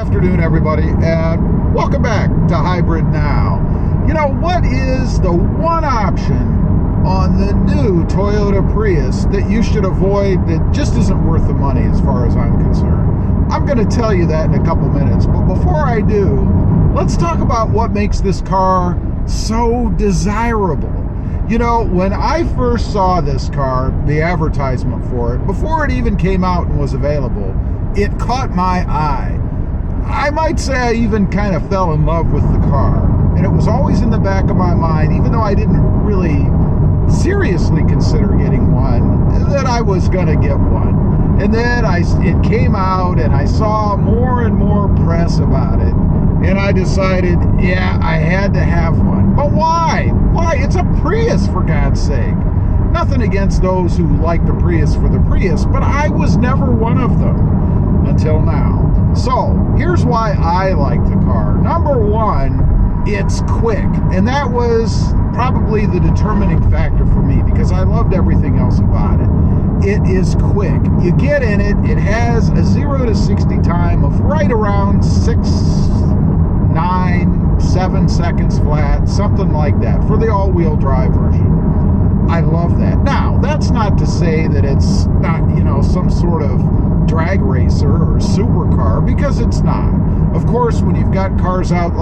Afternoon, everybody, and welcome back to Hybrid Now. You know, what is the one option on the new Toyota Prius that you should avoid that just isn't worth the money as far as I'm concerned? I'm going to tell you that in a couple minutes, but before I do, let's talk about what makes this car so desirable. You know, when I first saw this car, the advertisement for it, before it even came out and was available, it caught my eye. I might say I even kind of fell in love with the car. And it was always in the back of my mind, even though I didn't really seriously consider getting one, that I was going to get one. And then it came out and I saw more and more press about it. And I decided, yeah, I had to have one. But why? Why? It's a Prius, for God's sake. Nothing against those who like the Prius for the Prius, but I was never one of them until now. So, here's why I like the car. Number one, it's quick. And that was probably the determining factor for me because I loved everything else about it. It is quick. You get in it, it has a 0 to 60 time of right around 7 seconds flat, something like that, for the all-wheel drive version. I love that. Now, that's not to say that it's not, you know, some sort of drag racer or supercar, because it's not. Of course, when you've got cars out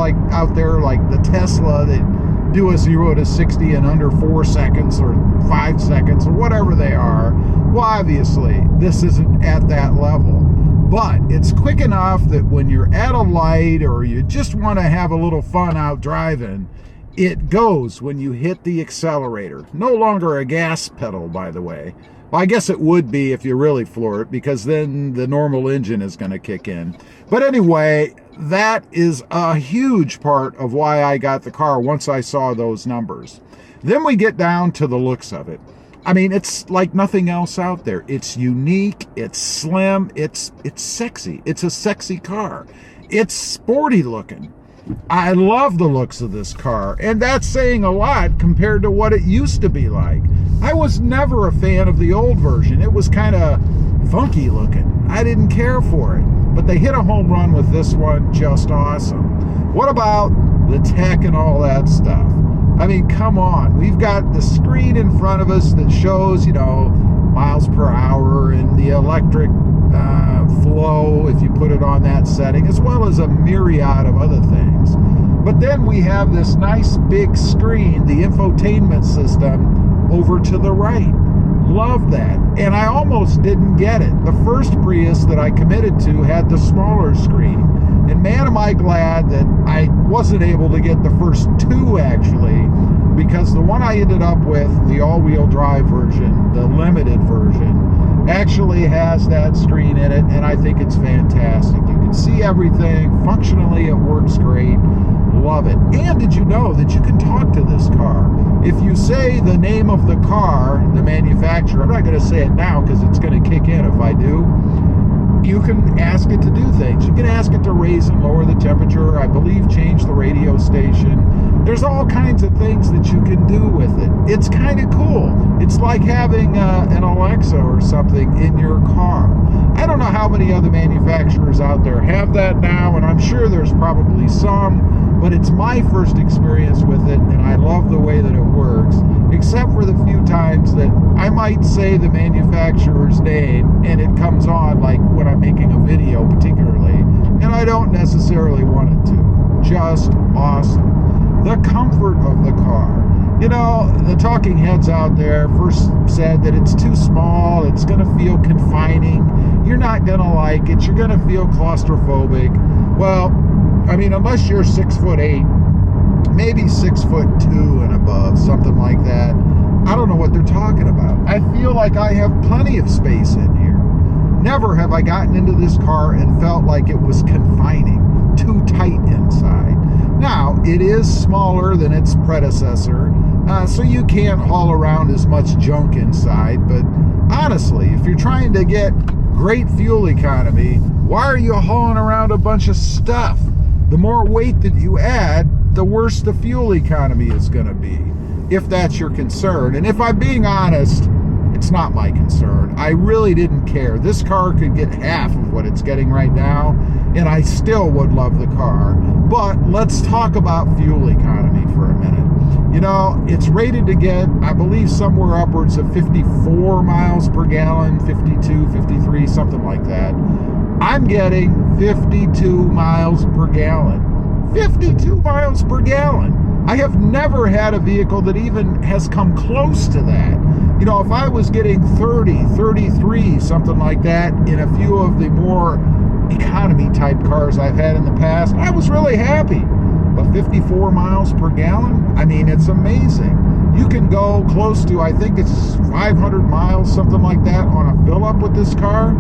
there like the Tesla that do a 0 to 60 in under 4 seconds or 5 seconds or whatever they are, well, obviously, this isn't at that level. But it's quick enough that when you're at a light or you just want to have a little fun out driving, it goes when you hit the accelerator. No longer a gas pedal, by the way. Well, I guess it would be if you really floor it, because then the normal engine is going to kick in. But anyway, that is a huge part of why I got the car once I saw those numbers. Then we get down to the looks of it. I mean, it's like nothing else out there. It's unique, it's slim, it's sexy. It's a sexy car. It's sporty looking. I love the looks of this car, and that's saying a lot compared to what it used to be like. I was never a fan of the old version. It was kind of funky looking. I didn't care for it, but they hit a home run with this one. Just awesome. What about the tech and all that stuff? I mean, come on. We've got the screen in front of us that shows, you know, miles per hour and the electric flow if you put it on that setting, as well as a myriad of other things. But then we have this nice big screen, the infotainment system, over to the right. Love that. And I almost didn't get it. The first Prius that I committed to had the smaller screen. And man, am I glad that I wasn't able to get the first two, actually, because the one I ended up with, the all-wheel drive version, the limited version, actually has that screen in it, and I think it's fantastic. You can see everything. Functionally, it works great. Love it. And did you know that you can talk to this car? If you say the name of the car, the manufacturer, I'm not going to say it now because it's going to kick in if I do, you can ask it to do things. You can ask it to raise and lower the temperature, I believe change the radio station. There's all kinds of things that you can do with it. It's kind of cool. It's like having an Alexa or something in your car. I don't know how many other manufacturers out there have that now, and I'm sure there's probably some, but it's my first experience with it, and I love the way that it works, except for the few times that I might say the manufacturer's name and it comes on, like when I'm making a video particularly, and I don't necessarily want it to. Just awesome. The comfort of the car. You know, the talking heads out there first said that it's too small, it's going to feel confining, you're not going to like it, you're going to feel claustrophobic. Well, I mean, unless you're 6'8", maybe 6'2" and above, something like that, I don't know what they're talking about. I feel like I have plenty of space in here. Never have I gotten into this car and felt like it was confining, too tight inside. Now, it is smaller than its predecessor, so you can't haul around as much junk inside, but honestly, if you're trying to get great fuel economy, why are you hauling around a bunch of stuff? The more weight that you add, the worse the fuel economy is going to be, if that's your concern. And if I'm being honest, it It's not my concern. I really didn't care. This car could get half of what it's getting right now, and I still would love the car. But let's talk about fuel economy for a minute. You know, it's rated to get, I believe, somewhere upwards of 54 miles per gallon, 52, 53, something like that. I'm getting 52 miles per gallon. 52 miles per gallon. I have never had a vehicle that even has come close to that. You know, if I was getting 30, 33, something like that in a few of the more economy type cars I've had in the past, I was really happy. But 54 miles per gallon, I mean, it's amazing. You can go close to, I think it's 500 miles, something like that, on a fill up with this car.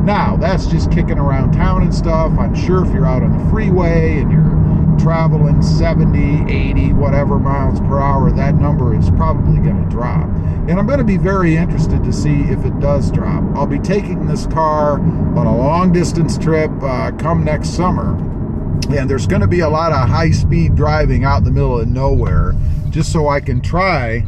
Now, that's just kicking around town and stuff. I'm sure if you're out on the freeway and you're traveling 70, 80, whatever miles per hour, that number is probably going to drop. And I'm going to be very interested to see if it does drop. I'll be taking this car on a long distance trip come next summer. And there's going to be a lot of high-speed driving out in the middle of nowhere, just so I can try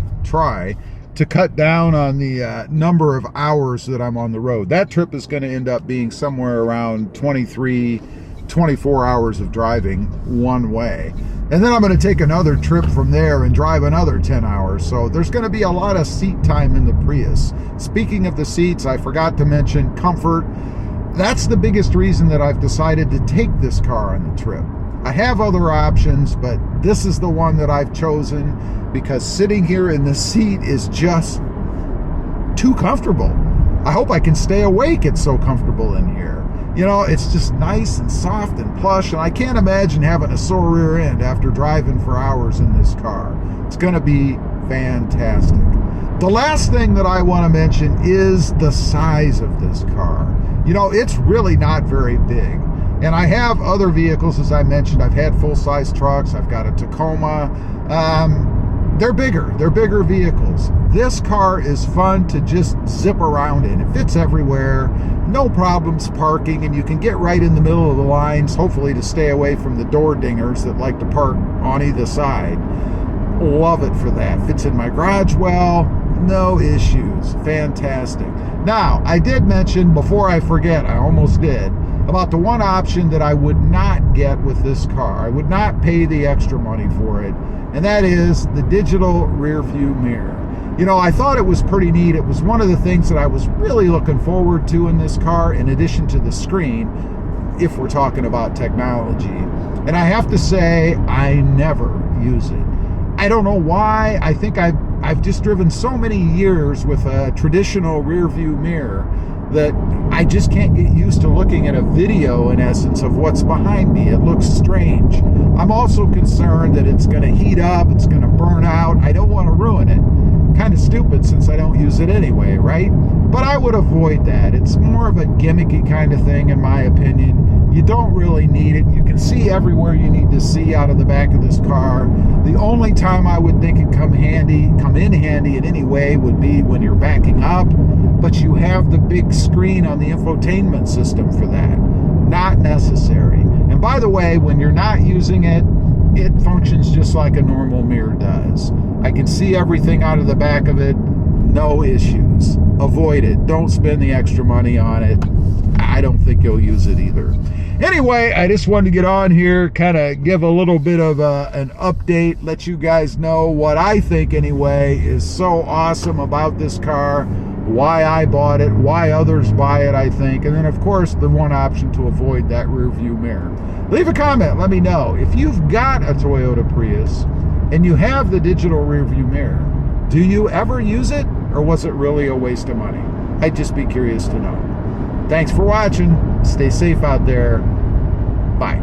to cut down on the number of hours that I'm on the road. That trip is going to end up being somewhere around 23, 24 hours of driving one way. And then I'm going to take another trip from there and drive another 10 hours. So there's going to be a lot of seat time in the Prius. Speaking of the seats, I forgot to mention comfort. That's the biggest reason that I've decided to take this car on the trip. I have other options, but this is the one that I've chosen because sitting here in the seat is just too comfortable. I hope I can stay awake. It's so comfortable in here. You know, it's just nice and soft and plush, and I can't imagine having a sore rear end after driving for hours in this car. It's going to be fantastic. The last thing that I want to mention is the size of this car. You know, it's really not very big. And I have other vehicles, as I mentioned. I've had full-size trucks. I've got a Tacoma. They're bigger vehicles. This car is fun to just zip around in. It fits everywhere, no problems parking, and you can get right in the middle of the lines, hopefully to stay away from the door dingers that like to park on either side. Love it for that. Fits in my garage well, no issues. Fantastic. Now, I did mention, before I forget, I almost did, about the one option that I would not get with this car. I would not pay the extra money for it, and that is the digital rear view mirror. You know, I thought it was pretty neat. It was one of the things that I was really looking forward to in this car, in addition to the screen, if we're talking about technology. And I have to say, I never use it. I don't know why. I think I've just driven so many years with a traditional rear view mirror that I just can't get used to looking at a video, in essence, of what's behind me. It looks strange. I'm also concerned that it's going to heat up, it's going to burn out. I don't want to ruin it. Kind of stupid since I don't use it anyway, right? But I would avoid that. It's more of a gimmicky kind of thing, in my opinion. You don't really need it. You can see everywhere you need to see out of the back of this car. The only time I would think it come in handy in any way would be when you're backing up, but you have the big screen on the infotainment system for that. Not necessary. And by the way, when you're not using it, it functions just like a normal mirror does. I can see everything out of the back of it, no issues. Avoid it. Don't spend the extra money on it. I don't think you'll use it either. Anyway, I just wanted to get on here, kind of give a little bit of an update, let you guys know what I think anyway is so awesome about this car, why I bought it, why others buy it, I think, and then of course the one option to avoid that rear view mirror. Leave a comment, let me know. If you've got a Toyota Prius and you have the digital rear view mirror, do you ever use it, or was it really a waste of money? I'd just be curious to know. Thanks for watching. Stay safe out there. Bye.